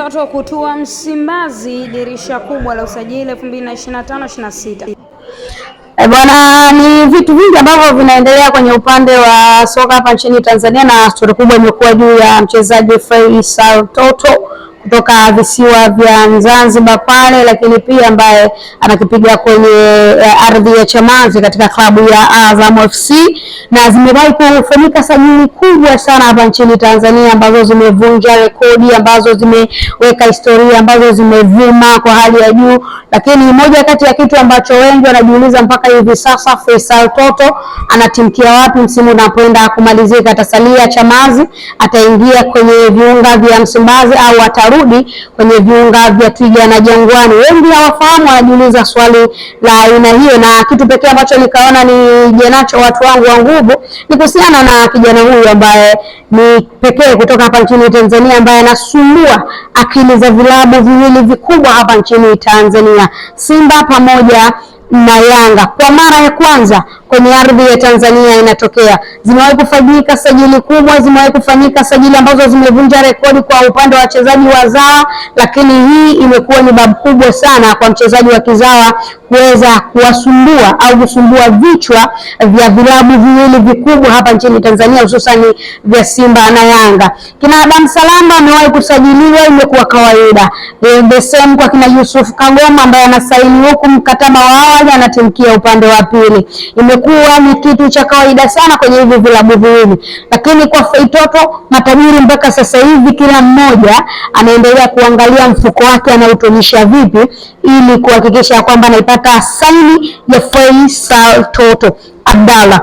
Toto kutua Msimbazi dirisha kubwa la usajili 2025-26. Bwana, ni vitu vingi ambavyo vinaendelea kwenye upande wa soka hapa nchini Tanzania, na story kubwa imekuwa juu ya mchezaji Faisal Toto kutoka visiwa vya Zanzibar pale, lakini pia ambaye anakipiga kwenye ardhi ya Chamazi katika klabu ya Azam FC, na zimewahi kufanyika sajili kubwa sana hapa nchini Tanzania ambazo zimevunja rekodi, ambazo zimeweka historia, ambazo zimevuma kwa hali ya juu. Lakini moja kati ya kitu ambacho wengi wanajiuliza mpaka hivi sasa, Faisal Toto anatimkia wapi msimu unapoenda kumalizika? Atasalia Chamazi, ataingia kwenye viunga vya Msimbazi, au atarudi kwenye viunga vya Twiga na Jangwani? Wengi hawafahamu, wanajiuliza swali la aina hiyo, na kitu pekee ambacho nikaona ni jenacho watu wangu wa nguvu ni kuhusiana na kijana huyu ambaye ni pekee kutoka hapa nchini Tanzania, ambaye anasumbua akili za vilabu viwili vikubwa hapa nchini Tanzania, Simba pamoja na Yanga. Kwa mara ya kwanza kwenye ardhi ya Tanzania inatokea. Zimewahi kufanyika sajili kubwa, zimewahi kufanyika sajili ambazo zimevunja rekodi kwa upande wa wachezaji wazawa, lakini hii imekuwa ni babu kubwa sana kwa mchezaji wa kizawa kuweza kuwasumbua au kusumbua vichwa vya vilabu viwili vikubwa hapa nchini Tanzania, hususan vya Simba na Yanga. Kina Adam Salamba amewahi kusajiliwa, imekuwa kawaida. The same kwa kina Yusuf Kagoma ambaye anasaini huku mkataba wa awali, anatimkia upande wa pili. Imekuwa ni kitu cha kawaida sana kwenye hivi vilabu viwili, lakini kwa Faitoto matajiri mpaka sasa hivi kila mmoja anaendelea kuangalia mfuko wake anautumisha vipi ili kuhakikisha kwamba anaipata saini ya Faisal Toto Abdalla.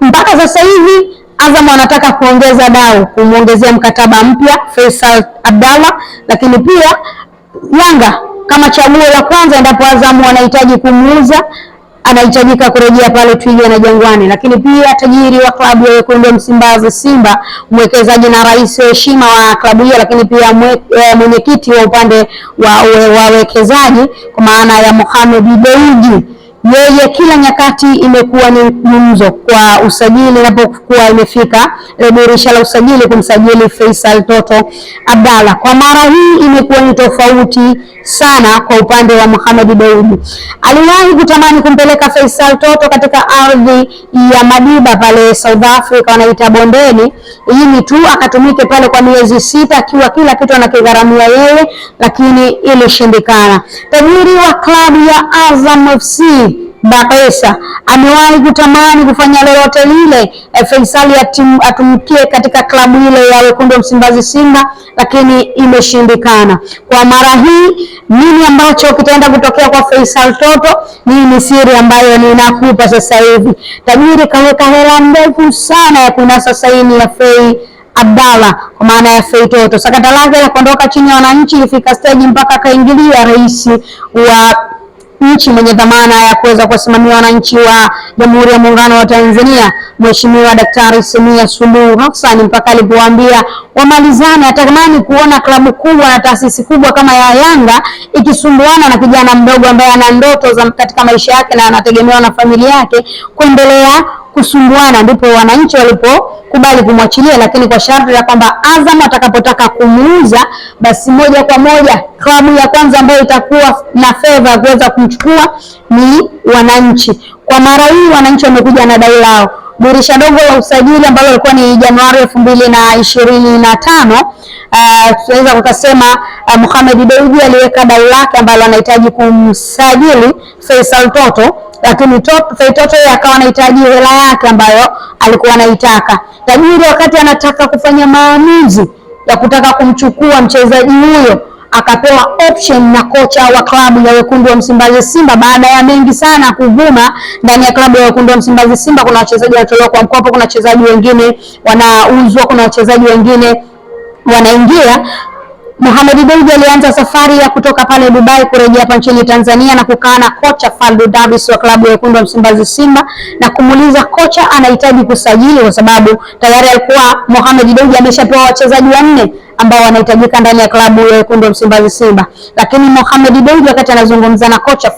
Mpaka sasa hivi Azam anataka kuongeza dau, kumuongezea mkataba mpya Faisal Abdalla, lakini pia Yanga kama chaguo la kwanza endapo Azam wanahitaji kumuuza, anahitajika kurejea pale Twiga na Jangwani. Lakini pia tajiri wa klabu ya Wekundu wa Msimbazi Simba, mwekezaji na rais wa heshima wa klabu hiyo, lakini pia mwenyekiti wa upande wa wawekezaji kwa maana ya Mohamed Dewji, yeye kila nyakati imekuwa ni gumzo kwa usajili inapokuwa imefika dirisha la usajili kumsajili Faisal Toto Abdalla. Kwa mara hii imekuwa ni tofauti sana kwa upande wa Mohamed Dewji. Aliwahi kutamani kumpeleka Faisal Toto katika ardhi ya Madiba pale South Africa, wanaita Bondeni, ili tu akatumike pale kwa miezi 6 akiwa kila kitu anakigharamia yeye, lakini ilishindikana. Tajiri wa klabu ya Azam FC Bakesa amewahi kutamani kufanya lolote lile Faisal atumkie katika klabu ile ya Wekundu wa Msimbazi Simba, lakini imeshindikana. Kwa mara hii nini ambacho kitaenda kutokea kwa Faisal Toto? Ni siri ambayo ninakupa sasa hivi. Tajiri kaweka hela ndefu sana ya kunasa saini ya Fei Abdalla kwa maana ya Fei Toto. Sakata lake la kuondoka chini ya wananchi ilifika stage mpaka kaingilia rais wa nchi mwenye dhamana ya kuweza kusimamia wananchi wa Jamhuri ya Muungano wa Tanzania, Mheshimiwa Daktari Samia Suluhu Hassan, mpaka alipoambia wamalizane. Atatamani kuona klabu kubwa na taasisi kubwa kama ya Yanga ikisumbuana na kijana mdogo ambaye ana ndoto za katika maisha yake na anategemewa na familia yake kuendelea kusumbuana. Ndipo wananchi walipokubali kumwachilia, lakini kwa sharti la kwamba Azam atakapotaka kumuuza, basi moja kwa moja klabu ya kwanza ambayo itakuwa na favor ya kuweza kumchukua ni wananchi. Kwa mara hii wananchi wamekuja na dai lao. Dirisha dogo la usajili ambalo lilikuwa ni Januari 2025, tunaweza kusema Mohamed Dewji aliweka dai lake ambalo anahitaji kumsajili Faisal Toto, lakini Toto akawa anahitaji hela yake ambayo alikuwa anaitaka. Tajiri wakati anataka kufanya maamuzi ya kutaka kumchukua mchezaji huyo, akapewa option na kocha wa klabu ya Wekundu wa Msimbazi Simba. Baada ya mengi sana kuvuma ndani ya klabu ya Wekundu wa Msimbazi Simba, kuna wachezaji wanatolewa kwa mkopo, kuna wachezaji wengine wanauzwa, kuna wachezaji wengine wanaingia. Mohamed Dewji alianza safari ya kutoka pale Dubai kurejea hapa nchini Tanzania na kukaa na kocha Faldo Davis wa klabu ya Wekundu wa Msimbazi Simba na kumuuliza kocha anahitaji kusajili, kwa sababu tayari alikuwa Mohamed Dewji ameshapewa wachezaji 4 ambao wanahitajika ndani ya klabu ya Wekundu wa Msimbazi Simba. Lakini Mohamed Dewji wakati anazungumza na kocha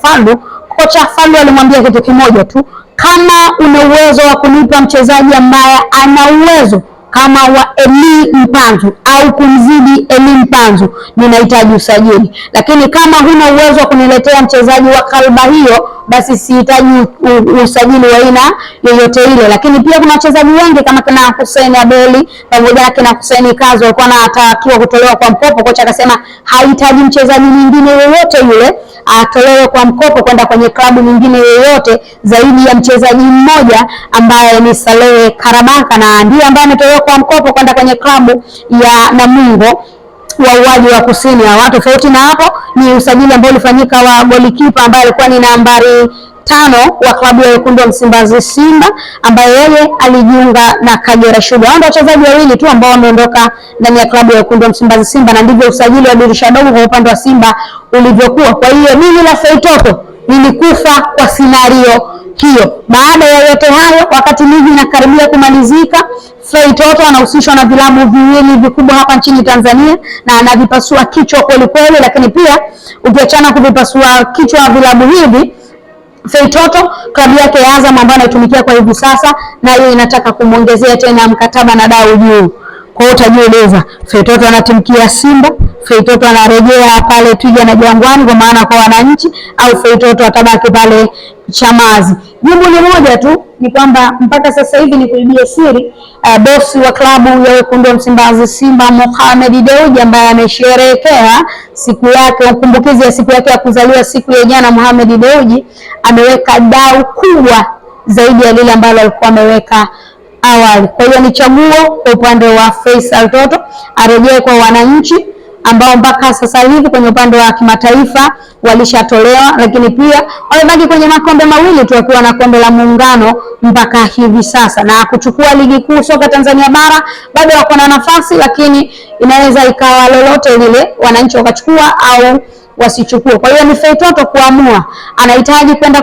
Faldo alimwambia kitu kimoja tu: kama una uwezo wa kunipa mchezaji ambaye ana uwezo kama wa Eli Mpanzu au kumzidi Eli Mpanzu, ninahitaji usajili. Lakini kama huna uwezo wa kuniletea mchezaji wa kalba hiyo, basi sihitaji usajili wa aina yoyote ile. Lakini pia kuna wachezaji wengi kama kina Hussein Abeli pamoja na kina Hussein Kazo walikuwa wanatakiwa kutolewa kwa mkopo. Kocha akasema hahitaji mchezaji mwingine yoyote yule atolewe kwa mkopo kwenda kwenye klabu nyingine yoyote zaidi ya mchezaji mmoja ambaye ni Saleh Karabaka, na ndiye ambaye ametolewa kwa mkopo kwenda kwenye klabu ya Namungo Wauaji wa Kusini. Tofauti na hapo ni usajili ambao ulifanyika wa golikipa ambaye alikuwa ni nambari 5 wa klabu ya Wekundu wa Msimbazi Simba, ambaye yeye alijiunga na Kagera Sugar. Hao ndio wachezaji wawili tu ambao wameondoka ndani ya klabu ya Wekundu wa Msimbazi Simba, na ndivyo usajili wa dirisha dogo kwa upande wa Simba ulivyokuwa. Kwa hiyo mimi na Feitoto nilikufa kwa scenario hiyo. Baada ya yote hayo, wakati ligi inakaribia kumalizika, Feitoto anahusishwa na vilabu viwili vikubwa hapa nchini Tanzania na anavipasua kichwa kweli kweli. Lakini pia ukiachana kuvipasua kichwa vilabu hivi, Feitoto klabu yake ya Azam ambayo anatumikia kwa hivi sasa, na hiyo inataka kumwongezea tena mkataba na dau juu. Kwa hiyo utajiuliza, Feitoto anatimkia Simba, Feitoto anarejea pale Twiga na Jangwani kwa maana kwa wananchi, au Feitoto atabaki pale Chamazi? Jibu ni moja tu, ni kwamba mpaka sasa hivi ni kuibia siri, bosi wa klabu ya Wekundu wa Msimbazi Simba Mohamed Dewji ambaye amesherehekea siku yake, kumbukizi ya siku yake ya kuzaliwa siku ya jana, Mohamed Dewji ameweka dau kubwa zaidi ya lile ambalo alikuwa ameweka awali. Kwa hiyo ni chaguo kwa upande wa Faisal Toto arejee kwa wananchi ambao mpaka sasa hivi kwenye upande wa kimataifa walishatolewa, lakini pia wamebaki kwenye makombe mawili tu wakiwa na kombe la Muungano mpaka hivi sasa, na kuchukua ligi kuu soka Tanzania bara bado wako na nafasi, lakini inaweza ikawa lolote lile, wananchi wakachukua au wasichukue. Kwa hiyo ni Feitoto kuamua anahitaji kwenda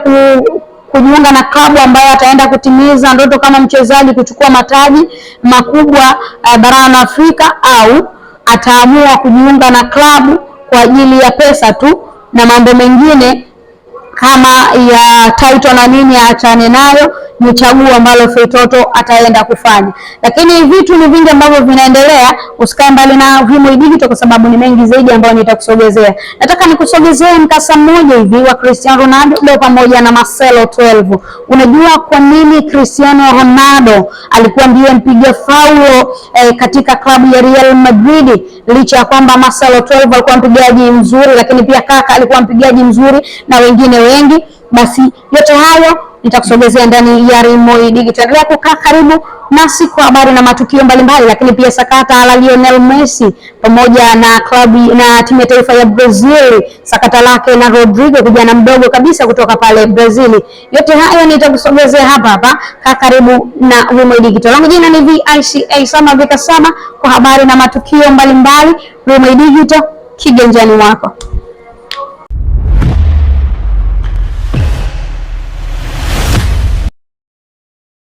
kujiunga na klabu ambayo ataenda kutimiza ndoto kama mchezaji, kuchukua mataji makubwa barani Afrika, au ataamua kujiunga na klabu kwa ajili ya pesa tu na mambo mengine kama ya title na nini aachane nayo. Ni chaguo ambalo Feitoto ataenda kufanya, lakini vitu ni vingi ambavyo vinaendelea. Usikae mbali na Vimoi Digital kwa sababu ni mengi zaidi ambayo nitakusogezea. Nataka nikusogezee mkasa mmoja hivi wa Cristiano Ronaldo pamoja na Marcelo 12. Unajua kwa nini Cristiano Ronaldo alikuwa ndiye mpiga faulo katika klabu ya Real Madrid, licha ya kwamba Marcelo 12 alikuwa mpigaji mzuri, lakini pia Kaka alikuwa mpigaji mzuri na wengine wengi? Basi yote hayo nitakusogezea ndani ya Vimoi Digital. Endelea kukaa karibu nasi kwa habari na matukio mbalimbali, lakini pia sakata la Lionel Messi pamoja na klabu na timu ya taifa ya Brazil, sakata lake na Rodrigo, kijana mdogo kabisa kutoka pale Brazil. Yote hayo nitakusogezea hapa. Kaa karibu na Vimoi Digital. Langu jina ni VICA Sama Vika Sama kwa habari na matukio mbalimbali. Vimoi Digital, kiganjani wako.